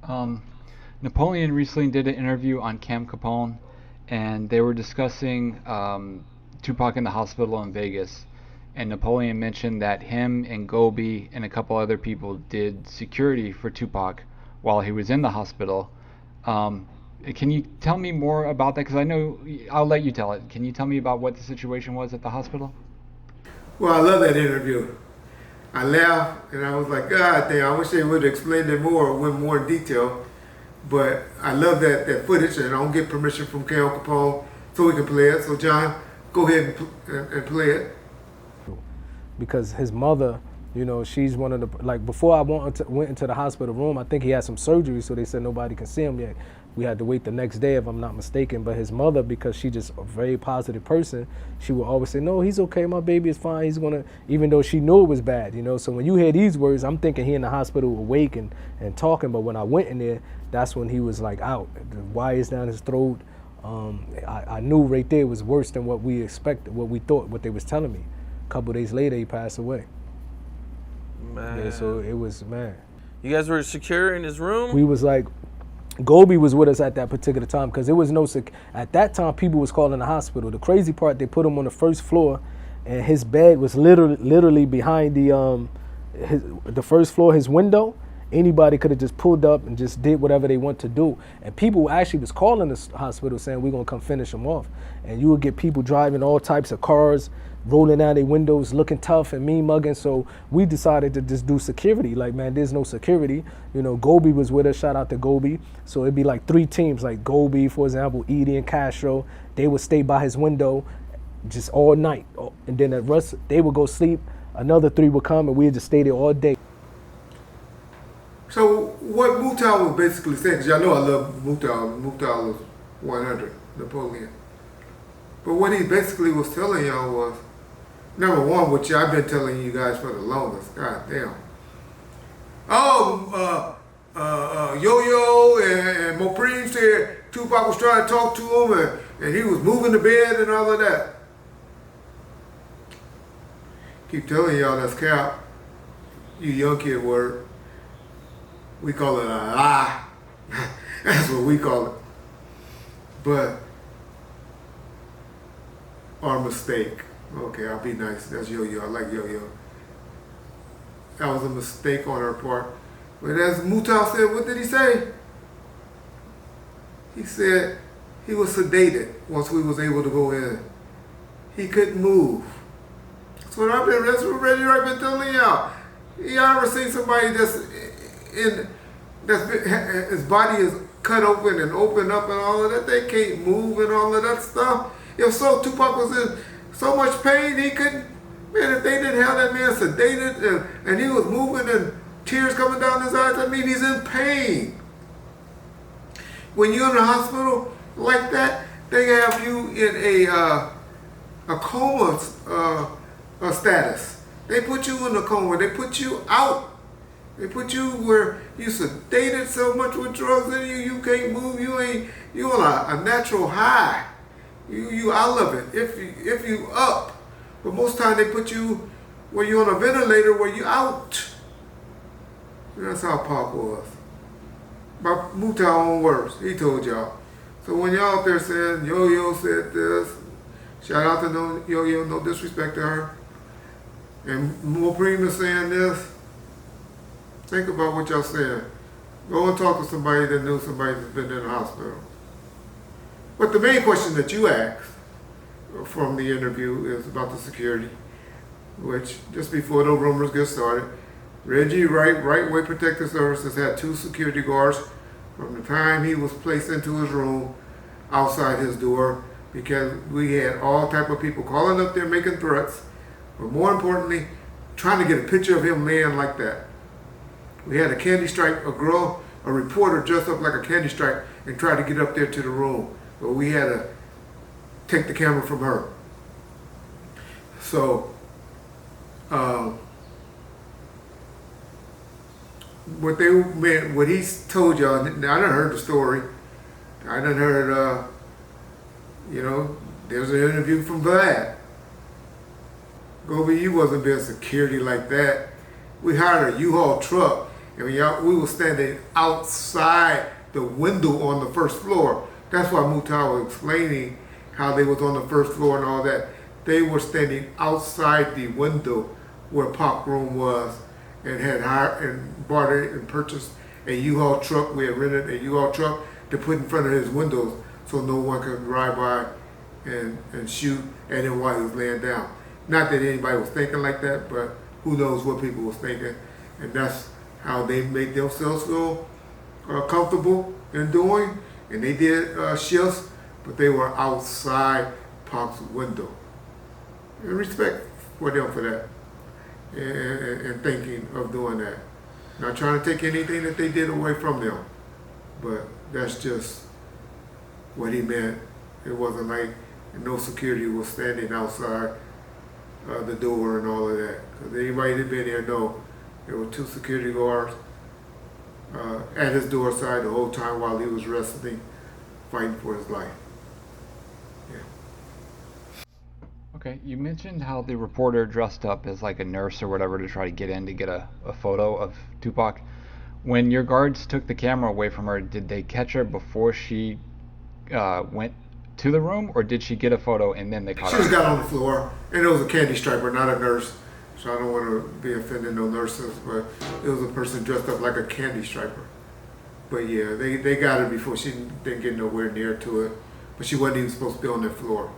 Um, Napoleon recently did an interview on Cam Capone, and they were discussing Tupac in the hospital in Vegas. And Napoleon mentioned that him and Gobi and a couple other people did security for Tupac while he was in the hospital. Um, can you tell me more about that? Because I know I'll let you tell it. Can you tell me about what the situation was at the hospital? Well, I love that interview. I laughed and I was like, God damn, I wish they would have explained it more, went more in detail. But I love that footage, and I don't get permission from Cal Capone so we can play it. So John, go ahead and play it. Because his mother, you know, she's one of the, like before I went into the hospital room, I think he had some surgery, so they said nobody can see him yet. We had to wait the next day if I'm not mistaken. But his mother, because she's just a very positive person, she would always say, no, he's okay, my baby is fine, he's gonna, even though she knew it was bad, you know. So when you hear these words, I'm thinking he in the hospital awake and talking, but when I went in there, that's when he was like out, the wires down his throat. I knew right there it was worse than what we expected, what we thought, what they was telling me. A couple days later, he passed away. Man. Yeah, so it was, man. You guys were secure in his room? We was like, Gobi was with us at that particular time because there was no, at that time people was calling the hospital. The crazy part, they put him on the first floor and his bed was literally behind the first floor, his window. Anybody could have just pulled up and just did whatever they want to do. And people actually was calling the hospital saying, we're gonna come finish him off. And you would get people driving all types of cars, rolling down their windows, looking tough and mean mugging. So we decided to just do security. Like, man, there's no security. You know, Gobi was with us, shout out to Gobi. So it'd be like 3 teams, like Gobi, for example, Edie and Castro. They would stay by his window just all night. And then the rest, they would go sleep. Another 3 would come and we'd just stay there all day. So what Mutal was basically saying, because y'all know I love Mutal. Mutal was 100, Napoleon. But what he basically was telling y'all was, number one, which I've been telling you guys for the longest, god damn. Oh, Yo-Yo and Mopreme said Tupac was trying to talk to him and he was moving the bed and all of that. Keep telling y'all that's cap. You young kid word. We call it a lie. That's what we call it. But, or mistake. Okay, I'll be nice. That's Yo-Yo. I like Yo-Yo. That was a mistake on her part. But as Mutal said, what did he say? He said he was sedated once we was able to go in. He couldn't move. That's what Reggie Wright been telling y'all. Y'all ever seen somebody his body is cut open and opened up and all of that? They can't move and all of that stuff. If so, Tupac was in so much pain he couldn't. Man, if they didn't have that man sedated and he was moving and tears coming down his eyes, that means he's in pain. When you're in the hospital like that, they have you in a coma status. They put you in a coma. They put you out. They put you where you sedated so much with drugs in you, you can't move. You on a natural high. You out of it. If you up, but most time they put you where you on a ventilator, where you out. And that's how Pop was. By Mutal own words, he told y'all. So when y'all out there saying Yo-Yo said this, shout out to Yo-Yo, no disrespect to her, and Mopreme is saying this. Think about what y'all saying. Go and talk to somebody that knew somebody that's been in the hospital. But the main question that you asked from the interview is about the security, which just before the rumors get started, Reggie Wright, Right Way Protective Services had 2 security guards from the time he was placed into his room outside his door, because we had all type of people calling up there making threats, but more importantly, trying to get a picture of him laying like that. We had a candy stripe, a reporter dressed up like a candy stripe and tried to get up there to the room. But we had to take the camera from her. So, what he told y'all, I done heard the story. I done heard, there's an interview from Vlad. Gobi, you wasn't being security like that. We hired a U-Haul truck And we were standing outside the window on the first floor. That's why Mutar was explaining how they was on the first floor and all that. They were standing outside the window where Pac's room was, and had hired and bought it and purchased a U-Haul truck. We had rented a U-Haul truck to put in front of his windows so no one could drive by and shoot at him while he was laying down. Not that anybody was thinking like that, but who knows what people was thinking. And that's how they made themselves feel comfortable in doing. And they did shifts, but they were outside Pac's window. And respect for them for that. And thinking of doing that. Not trying to take anything that they did away from them, but that's just what he meant. It wasn't like no security was standing outside the door and all of that. Because anybody that been there know there were 2 security guards at his door side the whole time while he was wrestling, fighting for his life. Okay, you mentioned how the reporter dressed up as like a nurse or whatever to try to get in to get a photo of Tupac. When your guards took the camera away from her, did they catch her before she went to the room, or did she get a photo and then they caught her? She just got on the floor, and it was a candy striper, not a nurse. So I don't want to be offending no nurses, but it was a person dressed up like a candy striper. But yeah, they got her before she didn't get nowhere near to it. But she wasn't even supposed to be on that floor.